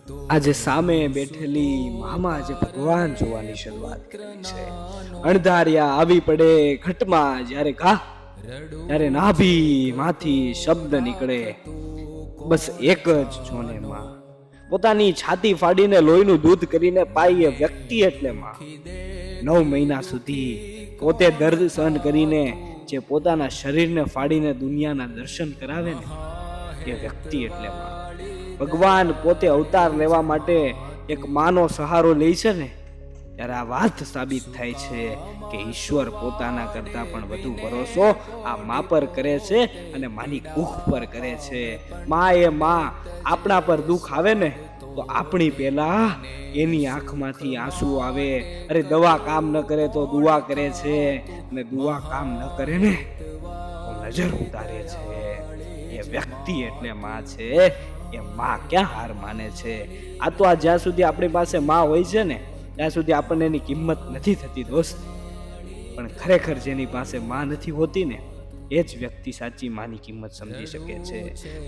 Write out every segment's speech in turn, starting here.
આજે સામે બેઠેલી મામા જે ભગવાન જોવાની શરૂઆત કરેલી છે. અણધાર્યા આવી પડે ઘટમાં જ્યારે ઘા, ત્યારે નાભી માંથી શબ્દ નીકળે, બસ એક જ જોને માં. પોતાની છાતી ફાડીને લોહીનું દૂધ કરીને પાઈ એ વ્યક્તિ એટલે માં. 9 મહિના સુધી પોતે દર્દ સહન કરીને જે પોતાના શરીરને ફાડીને દુનિયાના દર્શન કરાવે ને, એ વ્યક્તિ એટલે માં. ભગવાન પોતે અવતાર લેવા માટે એક માનો સહારો લે છે ને, ત્યારે આ વાત સાબિત થાય છે કે ઈશ્વર પોતાના કરતા પણ વધુ ભરોસો આ મા પર કરે છે અને માની કુખ પર કરે છે. મા એ મા. આપણા પર દુઃખ આવે ને તો આપણી પહેલા એની આંખમાંથી આંસુ આવે. અરે દવા કામ ન કરે તો દુઆ કરે છે, અને દુઆ કામ ન કરે ને તો નજર ઉતારે છે. એ વ્યક્તિ એટલે માં છે. એ માં ક્યાં હાર માને છે? આ તો આ જ્યાં સુધી આપણી પાસે માં હોય છે ને, ત્યાં સુધી આપણને એની કિંમત નથી થતી દોસ્ત. પણ ખરેખર જેની પાસે માં નથી હોતી ને, એ જ વ્યક્તિ સાચી માની કિંમત સમજી શકે છે.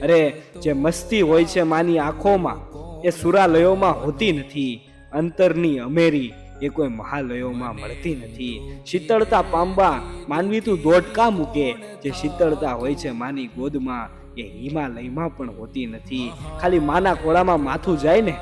અરે જે મસ્તી હોય છે માની આંખોમાં, એ સુરાલયોમાં હોતી નથી. અંતરની અમેરી એ કોઈ મહાલયોમાં મળતી નથી. શીતળતા પામવા માનવી તું દોડકા મૂકે, જે શીતળતા હોય છે માની ગોદમાં, એ હિમાલયમાં પણ હોતી નથી. ખાલી માના ખોળામાં માથું જાય ને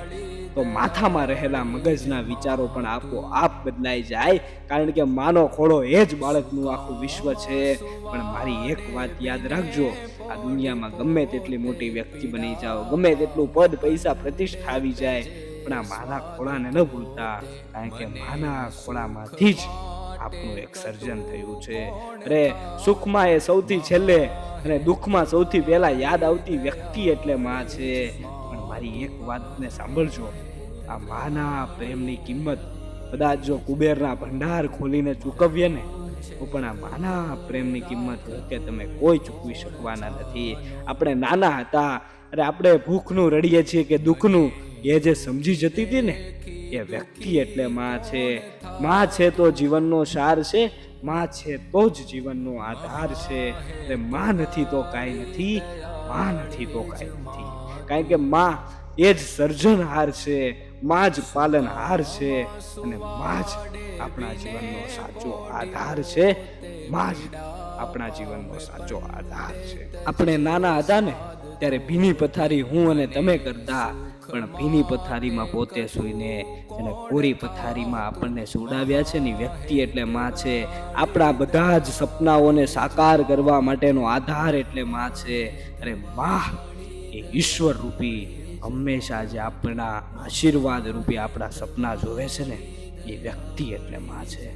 તો માથામાં રહેલા મગજના વિચારો પણ આપોઆપ બદલાઈ જાય. કારણ કે માનો ખોળો એ જ બાળકનું આખું વિશ્વ છે. પણ મારી એક વાત યાદ રાખજો, આ દુનિયામાં ગમે તેટલી મોટી વ્યક્તિ બની જાઓ, ગમે તેટલું પદ પૈસા પ્રતિષ્ઠા આવી જાય, પણ આ માના ખોળાને ન ભૂલતા. કારણ કે માના ખોળામાંથી જ આપણું એક સર્જન થયું છે. અરે સુખમાં એ સૌથી છેલ્લે અને દુઃખમાં સૌથી પહેલા યાદ આવતી વ્યક્તિ એટલે માં છે. પણ મારી એક વાતને સાંભળજો, આ માના પ્રેમની કિંમત કદાચ જો કુબેરના ભંડાર ખોલીને ચૂકવીએ ને, તો પણ આ માના પ્રેમની કિંમત કે તમે કોઈ ચૂકવી શકવાના નથી. આપણે નાના હતા, અરે આપણે ભૂખનું રડીએ છીએ કે દુઃખનું, એ જે સમજી જતી હતી ને, એ વ્યક્તિ એટલે માં છે. માં છે તો જીવનનો સાર છે. માં છે તો જ જીવનનો આધાર છે. એટલે માં નથી તો કાંઈ નથી. માં નથી તો કાંઈ નથી. કારણ કે માં એ જ સર્જનહાર છે, માં જ પાલનહાર છે, અને માં જ આપણા જીવનનો સાચો આધાર છે. માં જ આપણા જીવનનો સાચો આધાર છે. આપણે નાના હતા ને ત્યારે ભીની પથારી હું અને તમે કરતા, પણ ભીની પથારીમાં પોતે સૂઈને અને કોરી પથારીમાં આપણને સુડાવ્યા છે ને વ્યક્તિ એટલે માં છે. આપણા બધા જ સપનાઓને સાકાર કરવા માટેનો આધાર એટલે માં છે. અરે માં એ ઈશ્વર રૂપી, હંમેશા જે આપણા આશીર્વાદ રૂપી આપણા સપના જોવે છે ને, એ વ્યક્તિ એટલે માં છે.